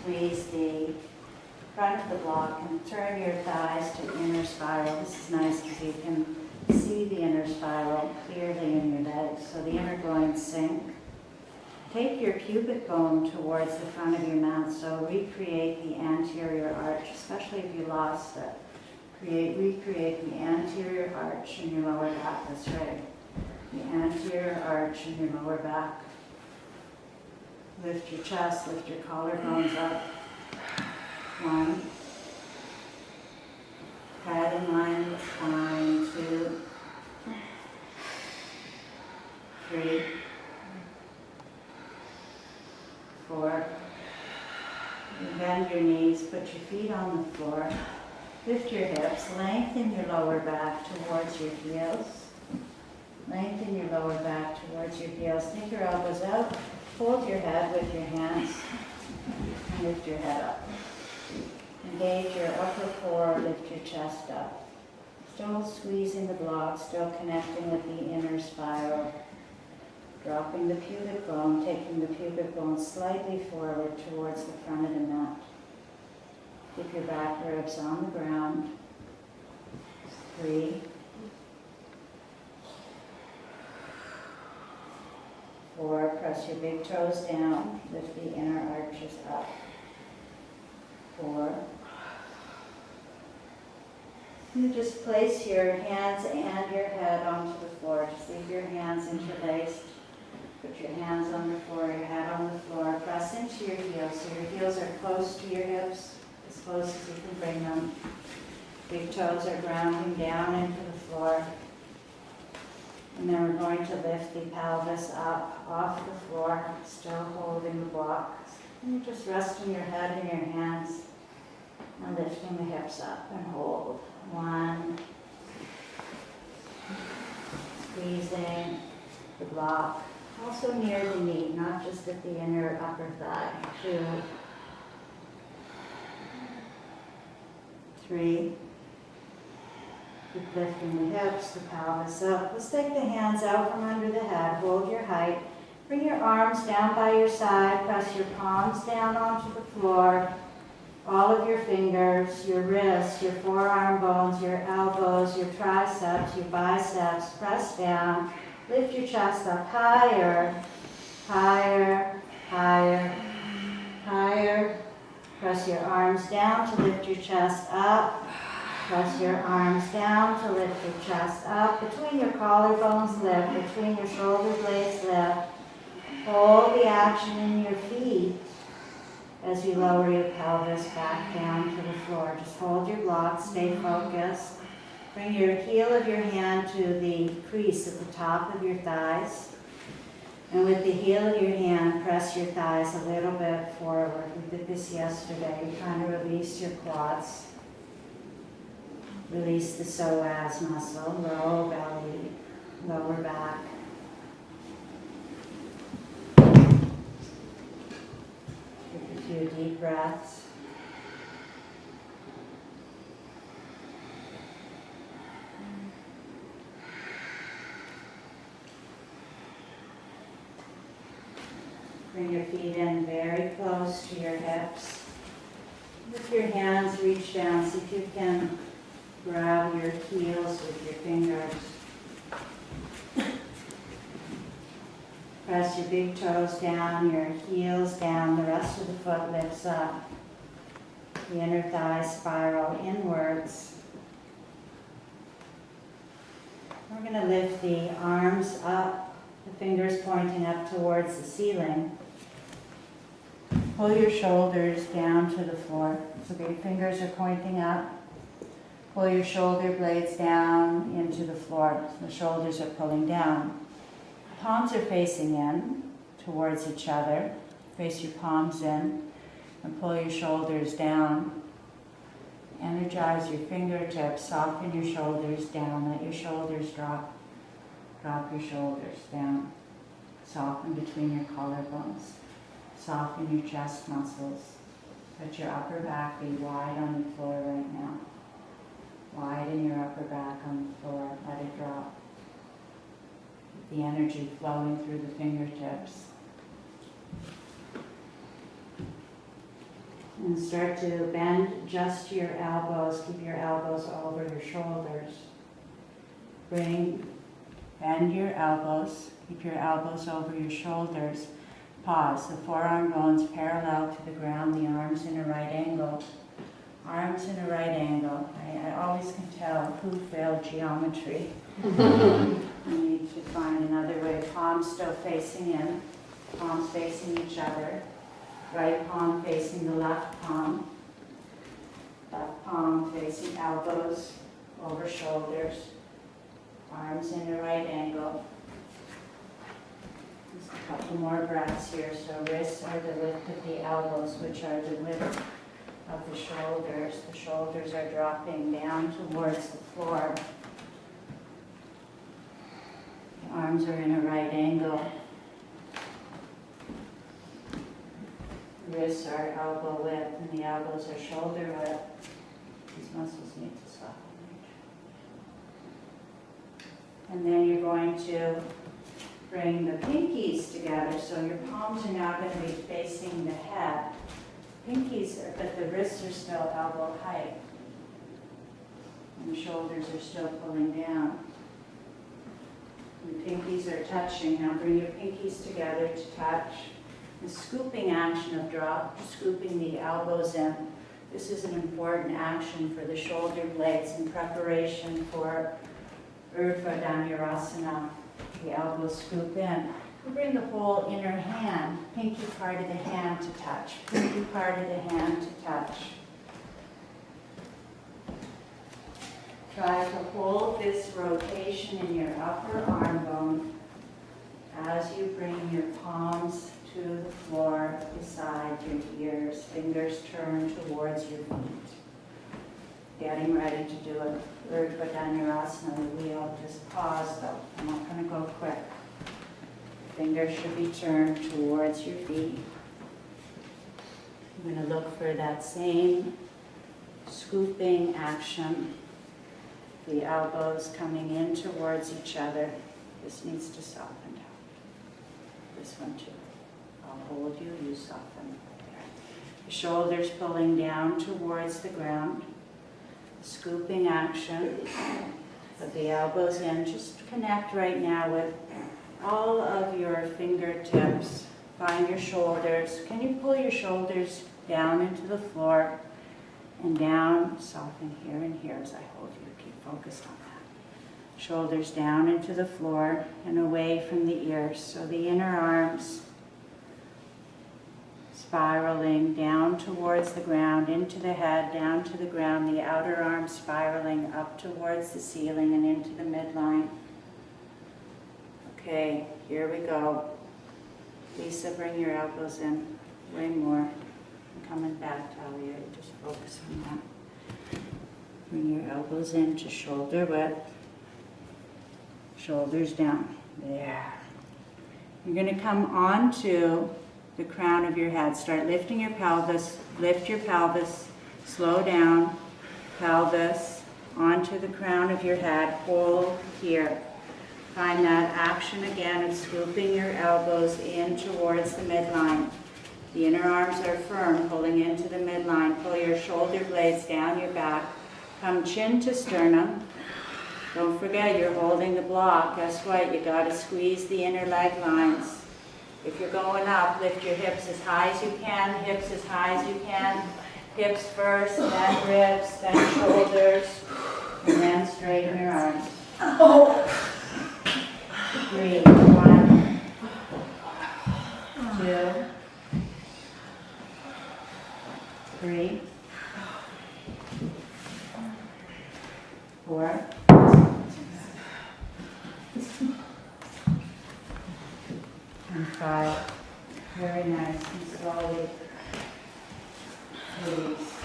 squeeze the front of the block and turn your thighs to inner spiral. This is nice because you can see the inner spiral clearly in your legs, so the inner groins sink. Take your pubic bone towards the front of your mat, so recreate the anterior arch, especially if you lost it. Recreate the anterior arch in your lower back, that's right. The anterior arch in your lower back. Lift your chest, lift your collarbones up. 1. Head in line with spine. 2. 3. 4. You bend your knees, put your feet on the floor. Lift your hips, lengthen your lower back towards your heels. Lengthen your lower back towards your heels. Take your elbows out, hold your head with your hands, and lift your head up. Engage your upper core, lift your chest up. Still squeezing the block, still connecting with the inner spiral. Dropping the pubic bone, taking the pubic bone slightly forward towards the front of the mat. Keep your back ribs on the ground. 3. 4. Press your big toes down. Lift the inner arches up. 4. You just place your hands and your head onto the floor. Just leave your hands interlaced. Put your hands on the floor, your head on the floor. Press into your heels. So your heels are close to your hips, as close as you can bring them. Big toes are grounding down into the floor. And then we're going to lift the pelvis up off the floor, still holding the block. And you're just resting your head in your hands and lifting the hips up and hold. 1. Squeezing the block. Also near the knee, not just at the inner upper thigh. 2. 3. Keep lifting the hips, the pelvis up. Let's take the hands out from under the head. Hold your height. Bring your arms down by your side. Press your palms down onto the floor. All of your fingers, your wrists, your forearm bones, your elbows, your triceps, your biceps. Press down. Lift your chest up higher, higher, higher, higher. Press your arms down to lift your chest up. Press your arms down to lift your chest up. Between your collarbones, lift. Between your shoulder blades, lift. Hold the action in your feet as you lower your pelvis back down to the floor. Just hold your block, stay focused. Bring your heel of your hand to the crease at the top of your thighs. And with the heel of your hand, press your thighs a little bit forward. We did this yesterday. You're trying to release your quads. Release the psoas muscle, low belly, lower back. Take a few deep breaths. Bring your feet in very close to your hips. With your hands, reach down. See if you can grab your heels with your fingers. Press your big toes down, your heels down, the rest of the foot lifts up. The inner thighs spiral inwards. We're going to lift the arms up, the fingers pointing up towards the ceiling. Pull your shoulders down to the floor. So the fingers are pointing up. Pull your shoulder blades down into the floor. The shoulders are pulling down. Palms are facing in towards each other. Face your palms in and pull your shoulders down. Energize your fingertips. Soften your shoulders down. Let your shoulders drop. Drop your shoulders down. Soften between your collarbones. Soften your chest muscles. Let your upper back be wide on the floor right now. Widen your upper back on the floor. Let it drop. Keep the energy flowing through the fingertips. And start to bend just your elbows. Keep your elbows over your shoulders. Bend your elbows. Keep your elbows over your shoulders. Pause. The forearm bones parallel to the ground, the arms in a right angle. Arms in a right angle. I always can tell who failed geometry. You need to find another way. Palms still facing in. Palms facing each other. Right palm facing the left palm. Left palm facing elbows over shoulders. Arms in a right angle. Just a couple more breaths here. So wrists are the width of the elbows, which are the width of the shoulders. The shoulders are dropping down towards the floor. The arms are in a right angle. The wrists are elbow width and the elbows are shoulder width. These muscles need to soften. And then you're going to bring the pinkies together. So your palms are now going to be facing the head. Pinkies, but the wrists are still elbow height. And the shoulders are still pulling down. The pinkies are touching. Now bring your pinkies together to touch. The scooping action of scooping the elbows in. This is an important action for the shoulder blades in preparation for Urdhva Dhanurasana. The elbows scoop in. We bring the whole inner hand, pinky part of the hand to touch. Pinky part of the hand to touch. Try to hold this rotation in your upper arm bone as you bring your palms to the floor beside your ears. Fingers turn towards your feet. Getting ready to do a Urdhva Dhanurasana, the wheel. Just pause though. I'm not going to go quick. Fingers should be turned towards your feet. I'm going to look for that same scooping action. The elbows coming in towards each other. This needs to soften down. This one too. I'll hold you, you soften. The shoulders pulling down towards the ground. Scooping action of the elbows in. Just connect right now with all of your fingertips. Find your shoulders. Can you pull your shoulders down into the floor and down? Soften here and here as I hold you. Keep focused on that. Shoulders down into the floor and away from the ears. So the inner arms spiraling down towards the ground, into the head, down to the ground. The outer arms spiraling up towards the ceiling and into the midline. Okay, here we go. Lisa, bring your elbows in. Way more. I'm coming back, Talia. Just focus on that. Bring your elbows in to shoulder width. Shoulders down. There. You're going to come onto the crown of your head. Start lifting your pelvis. Lift your pelvis. Slow down. Pelvis onto the crown of your head. Hold here. Find that action again of scooping your elbows in towards the midline. The inner arms are firm, pulling into the midline. Pull your shoulder blades down your back. Come chin to sternum. Don't forget you're holding the block. Guess what? You got to squeeze the inner leg lines. If you're going up, lift your hips as high as you can. Hips as high as you can. Hips first, then ribs, then shoulders, and then straighten your arms. Oh. 3, 1, 2, 3, 4, and 5. Very nice. And slowly release.